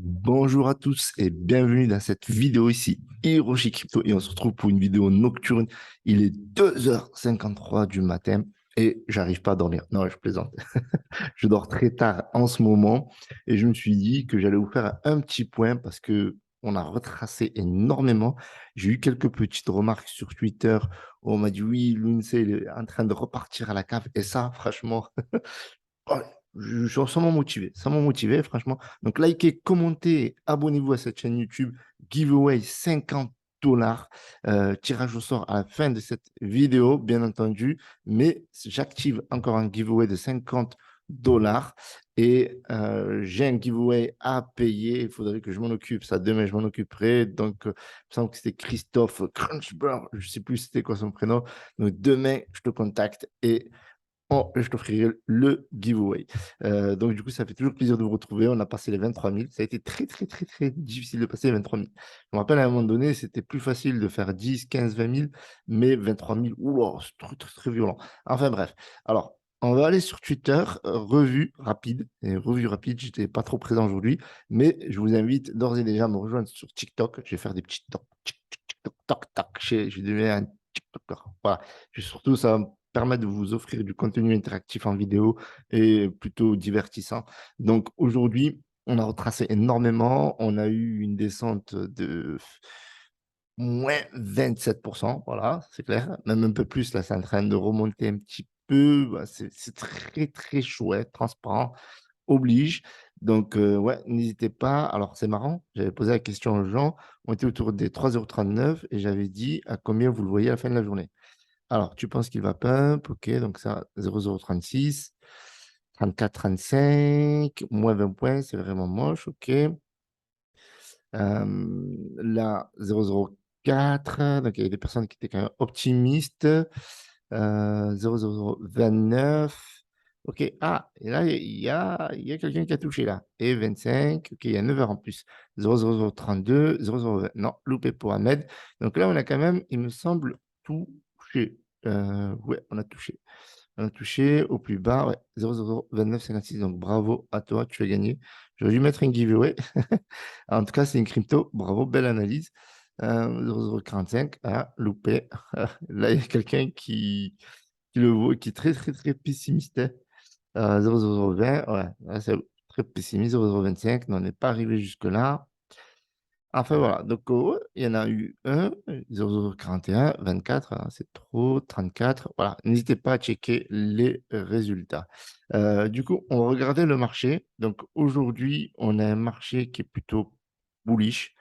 Bonjour à tous et bienvenue dans cette vidéo ici, Hiroshi Crypto, et on se retrouve pour une vidéo nocturne. Il est 2h53 du matin et j'arrive pas à dormir. Non, je plaisante. Je dors très tard en ce moment et je me suis dit que j'allais vous faire un petit point parce que on a retracé énormément. J'ai eu quelques petites remarques sur Twitter où on m'a dit oui, l'UNC il est en train de repartir à la cave et ça, franchement, ouais, je suis sans motivé, franchement. Donc, likez, commentez, abonnez-vous à cette chaîne YouTube. Giveaway 50 $. Tirage au sort à la fin de cette vidéo, bien entendu. Mais j'active encore un giveaway de 50 $. Et j'ai un giveaway à payer. Il faudrait que je m'en occupe. Ça, demain, je m'en occuperai. Donc, il me semble que c'était Christophe Crunchburn. Je ne sais plus c'était quoi son prénom. Donc, demain, je te contacte et je t'offrirai le giveaway. Donc, du coup, ça fait toujours plaisir de vous retrouver. On a passé les 23 000. Ça a été très, très, très, très difficile de passer les 23 000. Je me rappelle à un moment donné, c'était plus facile de faire 10, 15, 20 000, mais 23 000, oula, c'est très, très, très violent. Enfin, bref. Alors, on va aller sur Twitter, revue rapide. Et revue rapide, j'étais pas trop présent aujourd'hui, mais je vous invite d'ores et déjà à me rejoindre sur TikTok. Je vais faire des petits toc, tic, tic, tic, toc, toc, toc. Je vais devenir un TikToker. Voilà. Surtout, ça va me permettre de vous offrir du contenu interactif en vidéo et plutôt divertissant. Donc aujourd'hui, on a retracé énormément. On a eu une descente de moins 27%. Voilà, c'est clair. Même un peu plus, là, c'est en train de remonter un petit peu. Bah, c'est très, très chouette, transparent, oblige. Donc, ouais, n'hésitez pas. Alors, c'est marrant, j'avais posé la question aux gens. On était autour des 3,39 € et j'avais dit à combien vous le voyez à la fin de la journée. Alors, tu penses qu'il va pump, OK, donc ça, 0,036, 34, 35, moins 20 points, c'est vraiment moche, OK. Là, 0,04, donc il y avait des personnes qui étaient quand même optimistes. 0,029, OK. Ah, et là, il y a quelqu'un qui a touché là. Et 25, OK, il y a 9 heures en plus. 0,032, 0,020. Non, loupé pour Ahmed. Donc là, on a quand même, il me semble, touché. Ouais, on a touché. On a touché au plus bas, ouais, 0,02956. Donc bravo à toi, tu as gagné. J'aurais dû mettre un giveaway. En tout cas, c'est une crypto. Bravo, belle analyse. 0,045, ah, loupé. Là, il y a quelqu'un qui le voit, qui est très, très, très pessimiste, hein. 0,020, ouais, là, c'est très pessimiste. 0,025, on n'est pas arrivé jusque-là. Enfin, voilà. Donc, ouais, il y en a eu un, 0,041, 24, hein, c'est trop, 34. Voilà. N'hésitez pas à checker les résultats. Du coup, on va regarder le marché. Donc, aujourd'hui, on a un marché qui est plutôt bullish.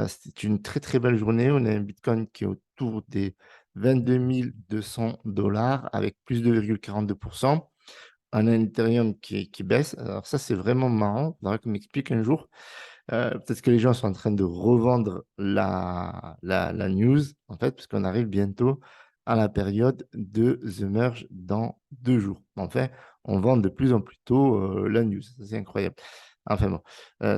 C'est une très, très belle journée. On a un Bitcoin qui est autour des 22 200 $ avec plus de 2,42%. On a un Ethereum qui baisse. Alors, ça, c'est vraiment marrant. Il faudra qu'on m'explique un jour. Peut-être que les gens sont en train de revendre la news, en fait, parce qu'on arrive bientôt à la période de The Merge dans 2 jours. Enfin, on vend de plus en plus tôt, la news. Ça, c'est incroyable. Enfin bon,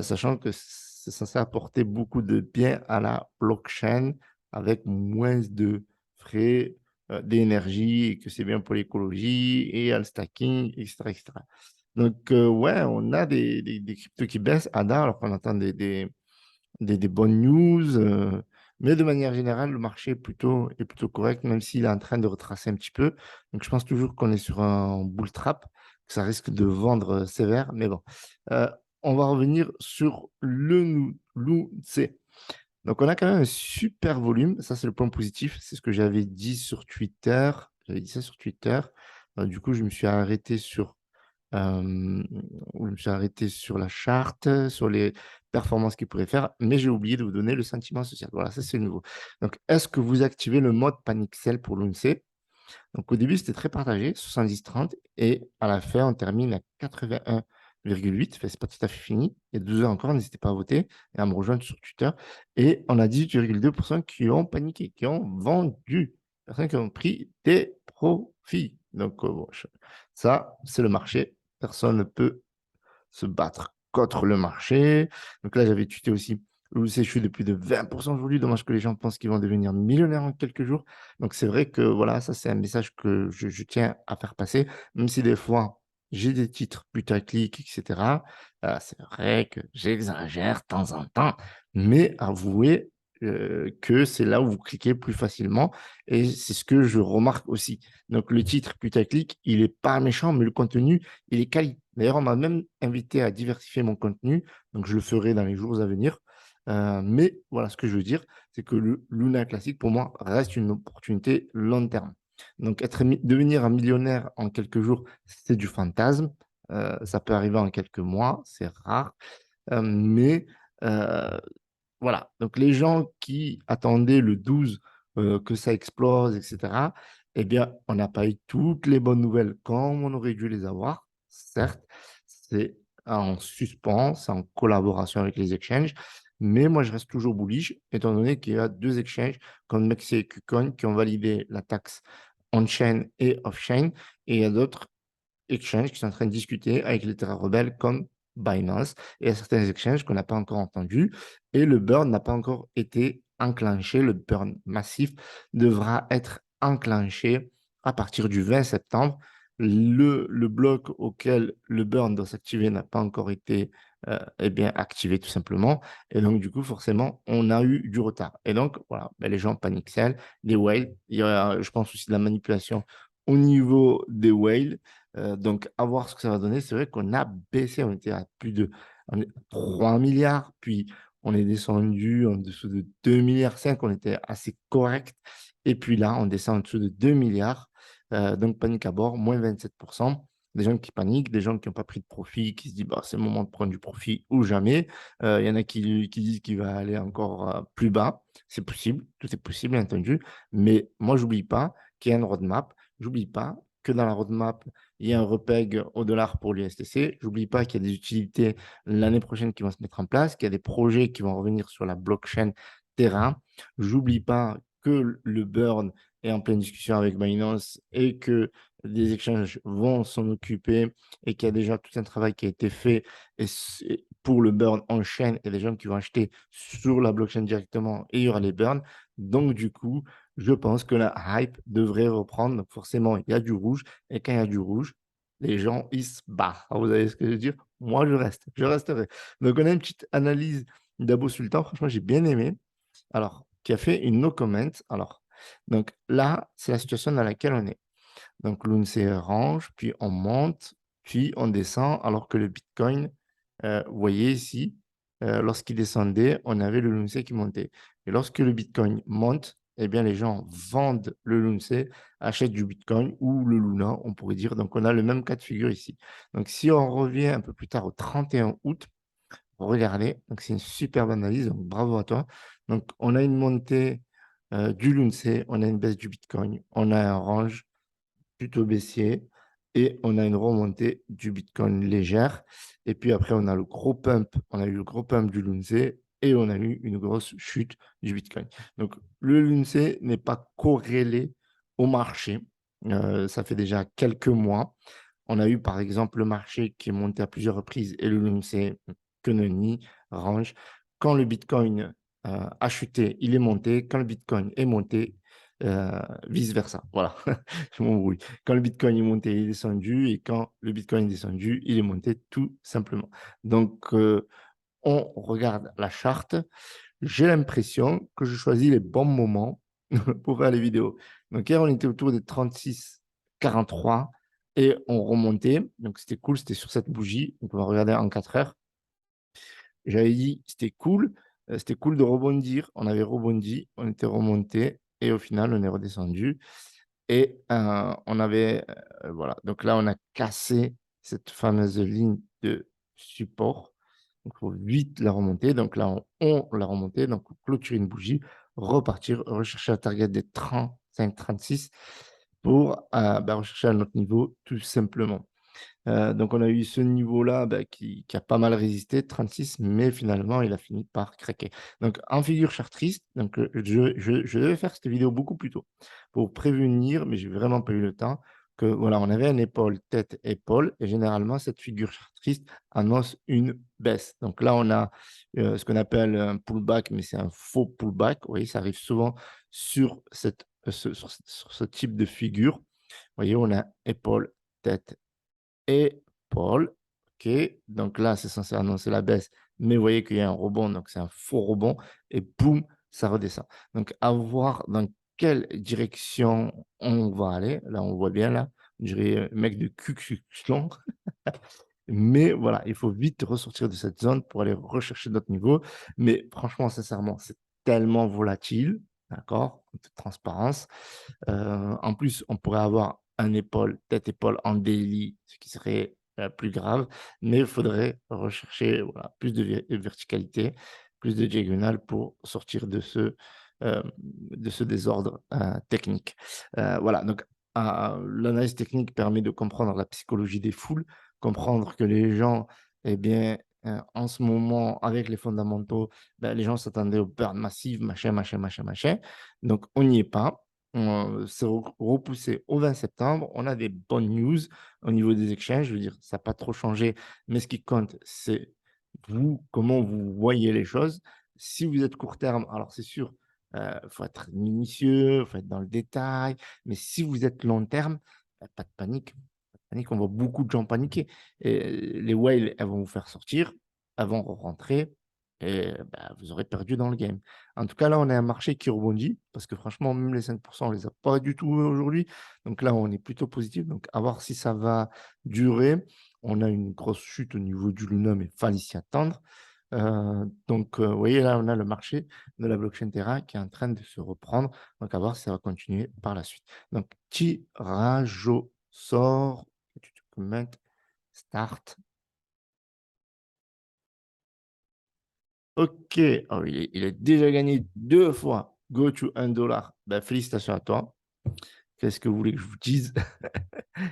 sachant que c'est censé apporter beaucoup de bien à la blockchain avec moins de frais, d'énergie et que c'est bien pour l'écologie et à le stacking et cetera et cetera. Donc, ouais, on a des cryptos qui baissent, ADA, alors qu'on entend des bonnes news, mais de manière générale, le marché est plutôt correct, même s'il est en train de retracer un petit peu. Donc, je pense toujours qu'on est sur un bull trap, que ça risque de vendre sévère, mais bon. Heu, on va revenir sur le l'UNC. Donc, on a quand même un super volume, ça, c'est le point positif. C'est ce que j'avais dit sur Twitter. J'avais dit ça sur Twitter. Du coup, je me suis arrêté sur Hem, je me suis arrêté sur la charte, sur les performances qu'il pourrait faire, mais j'ai oublié de vous donner le sentiment social. Voilà, ça c'est nouveau. Donc, est-ce que vous activez le mode panic sell pour l'UNC? Donc au début, c'était très partagé, 70-30 et à la fin, on termine à 81,8. Enfin, c'est pas tout à fait fini. Il y a 12 heures encore, n'hésitez pas à voter et à me rejoindre sur Twitter et on a 18,2 qui ont paniqué, qui ont vendu, personnes qui ont pris des profits. Donc, bon, ça, c'est le marché. Personne ne peut se battre contre le marché. Donc là, j'avais tweeté aussi le CHU de plus de 20% aujourd'hui. Dommage que les gens pensent qu'ils vont devenir millionnaires en quelques jours. Donc c'est vrai que voilà, ça c'est un message que je tiens à faire passer, même si des fois, j'ai des titres putaclic, et cetera. C'est vrai que j'exagère de temps en temps, mais avouez, que c'est là où vous cliquez plus facilement et c'est ce que je remarque aussi. Donc le titre putaclic, il est pas méchant, mais le contenu, il est quali. D'ailleurs, on m'a même invité à diversifier mon contenu, donc je le ferai dans les jours à venir. Mais voilà, ce que je veux dire, c'est que le Luna Classic, pour moi, reste une opportunité long terme. Donc devenir un millionnaire en quelques jours, c'est du fantasme. Ça peut arriver en quelques mois, c'est rare. Mais heu, voilà, donc les gens qui attendaient le 12, que ça explose et cetera, eh bien, on n'a pas eu toutes les bonnes nouvelles comme on aurait dû les avoir. Certes, c'est en suspens, c'est en collaboration avec les exchanges, mais moi, je reste toujours bullish étant donné qu'il y a 2 exchanges comme MEXC et KuCoin qui ont validé la taxe on-chain et off-chain et il y a d'autres exchanges qui sont en train de discuter avec les terrains rebelles comme Binance et à certains exchanges qu'on n'a pas encore entendus et le burn n'a pas encore été enclenché. Le burn massif devra être enclenché à partir du 20 septembre. Le bloc auquel le burn doit s'activer n'a pas encore été eh bien, activé tout simplement. Et donc, du coup, forcément, on a eu du retard. Et donc, voilà, ben, les gens paniquent, les whales. Il y a, je pense aussi de la manipulation au niveau des whales. Donc, à voir ce que ça va donner. C'est vrai qu'on a baissé, on était à plus de 3 milliards, puis on est descendu en dessous de 2,5 milliards, on était assez correct. Et puis là, on descend en dessous de 2 milliards. Donc, panique à bord, moins 27%. Des gens qui paniquent, des gens qui n'ont pas pris de profit, qui se disent bah, c'est le moment de prendre du profit ou jamais. Il y en a qui disent qu'il va aller encore plus bas. C'est possible, tout est possible, bien entendu. Mais moi, j'oublie pas qu'il y a une roadmap. J'oublie pas que dans la roadmap, il y a un repeg au dollar pour l'USTC. J'oublie pas qu'il y a des utilités l'année prochaine qui vont se mettre en place, qu'il y a des projets qui vont revenir sur la blockchain Terra. J'oublie pas que le burn est en pleine discussion avec Binance et que des exchanges vont s'en occuper et qu'il y a déjà tout un travail qui a été fait pour le burn en chaîne et des gens qui vont acheter sur la blockchain directement et il y aura les burns. Donc, du coup, je pense que la hype devrait reprendre. Donc, forcément, il y a du rouge. Et quand il y a du rouge, les gens, ils se barrent. Vous savez ce que je veux dire? Moi, je reste. Je resterai. Donc, on a une petite analyse d'Abo Sultan. Franchement, j'ai bien aimé. Alors, qui a fait une no comment. Alors, donc là, c'est la situation dans laquelle on est. Donc, l'UNC range, puis on monte, puis on descend, alors que le Bitcoin, vous voyez ici, lorsqu'il descendait, on avait le LUNC qui montait. Et lorsque le Bitcoin monte, eh bien, les gens vendent le LUNC, achètent du Bitcoin ou le Luna, on pourrait dire. Donc, on a le même cas de figure ici. Donc, si on revient un peu plus tard au 31 août, regardez, donc c'est une superbe analyse, donc bravo à toi. Donc, on a une montée du LUNC, on a une baisse du Bitcoin, on a un range plutôt baissier et on a une remontée du Bitcoin légère. Et puis après, on a le gros pump, on a eu le gros pump du Lunce et on a eu une grosse chute du Bitcoin. Donc, le Lunce n'est pas corrélé au marché. Ça fait déjà quelques mois. On a eu par exemple le marché qui est monté à plusieurs reprises et le Lunce que nenni, range. Quand le Bitcoin a chuté, il est monté. Quand le Bitcoin est monté, vice-versa. Voilà, je m'embrouille. Quand le Bitcoin est monté, il est descendu. Et quand le Bitcoin est descendu, il est monté tout simplement. Donc, on regarde la charte. J'ai l'impression que je choisis les bons moments pour faire les vidéos. Donc, hier, on était autour des 36,43 et on remontait. Donc, c'était cool. C'était sur cette bougie. Donc, on va regarder en 4 heures. J'avais dit, c'était cool de rebondir. On avait rebondi, on était remonté et au final, on est redescendu. Et on avait, voilà, donc là, on a cassé cette fameuse ligne de support. Donc, il faut vite la remonter. Donc là, on l'a remontée. Donc, clôturer une bougie, repartir, rechercher un target des 35-36 pour rechercher un autre niveau, tout simplement. Donc on a eu ce niveau-là qui a pas mal résisté, 36, mais finalement il a fini par craquer. Donc en figure chartriste, donc, je devais faire cette vidéo beaucoup plus tôt pour prévenir, mais j'ai vraiment pas eu le temps, que voilà, on avait un épaule, tête, épaule, et généralement cette figure chartriste annonce une baisse. Donc là on a ce qu'on appelle un pullback, mais c'est un faux pullback. Vous voyez, ça arrive souvent sur sur ce type de figure. Vous voyez, on a épaule, tête et épaule. OK, donc là, c'est censé annoncer la baisse, mais vous voyez qu'il y a un rebond, donc c'est un faux rebond et boum, ça redescend. Donc à voir dans quelle direction on va aller. Là, on voit bien là, on dirait un mec de Ku Klux Klan. Mais voilà, il faut vite ressortir de cette zone pour aller rechercher d'autres niveaux. Mais franchement, sincèrement, c'est tellement volatile, d'accord? En toute transparence. En plus, on pourrait avoir un épaule, tête-épaule en daily, ce qui serait, plus grave. Mais il faudrait rechercher, voilà, plus de verticalité, plus de diagonale pour sortir de ce désordre, technique. Voilà, donc, l'analyse technique permet de comprendre la psychologie des foules, comprendre que les gens, eh bien, en ce moment, avec les fondamentaux, bah, les gens s'attendaient au burn massif, machin, machin, machin, machin. Donc on n'y est pas. C'est repoussé au 20 septembre. On a des bonnes news au niveau des exchanges. Je veux dire, ça n'a pas trop changé, mais ce qui compte, c'est vous, comment vous voyez les choses. Si vous êtes court terme, alors c'est sûr, il faut être minutieux, il faut être dans le détail, mais si vous êtes long terme, bah, pas de panique. Pas de panique, on voit beaucoup de gens paniquer et les whales, elles vont vous faire sortir, elles vont rentrer et bah, vous aurez perdu dans le game. En tout cas, là, on a un marché qui rebondit parce que franchement, même les 5 on les a pas du tout aujourd'hui. Donc là, on est plutôt positif. Donc à voir si ça va durer. On a une grosse chute au niveau du Luna, mais fallait s'y attendre. Donc, vous voyez, là, on a le marché de la blockchain Terra qui est en train de se reprendre. Donc à voir si ça va continuer par la suite. Donc tirage au sort. Tu te connectes, start. OK. Oh, il est déjà gagné 2 fois. Go to 1 $. Ben, félicitations à toi. Qu'est-ce que vous voulez que je vous dise?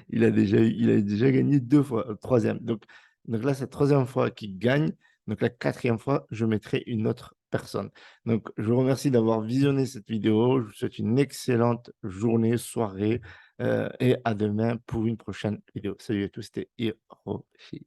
Il a déjà gagné 2 fois, 3e. Donc là, c'est la 3e fois qu'il gagne. Donc la 4e fois, je mettrai une autre personne. Donc je vous remercie d'avoir visionné cette vidéo. Je vous souhaite une excellente journée, soirée, et à demain pour une prochaine vidéo. Salut à tous, c'était Hiroshi.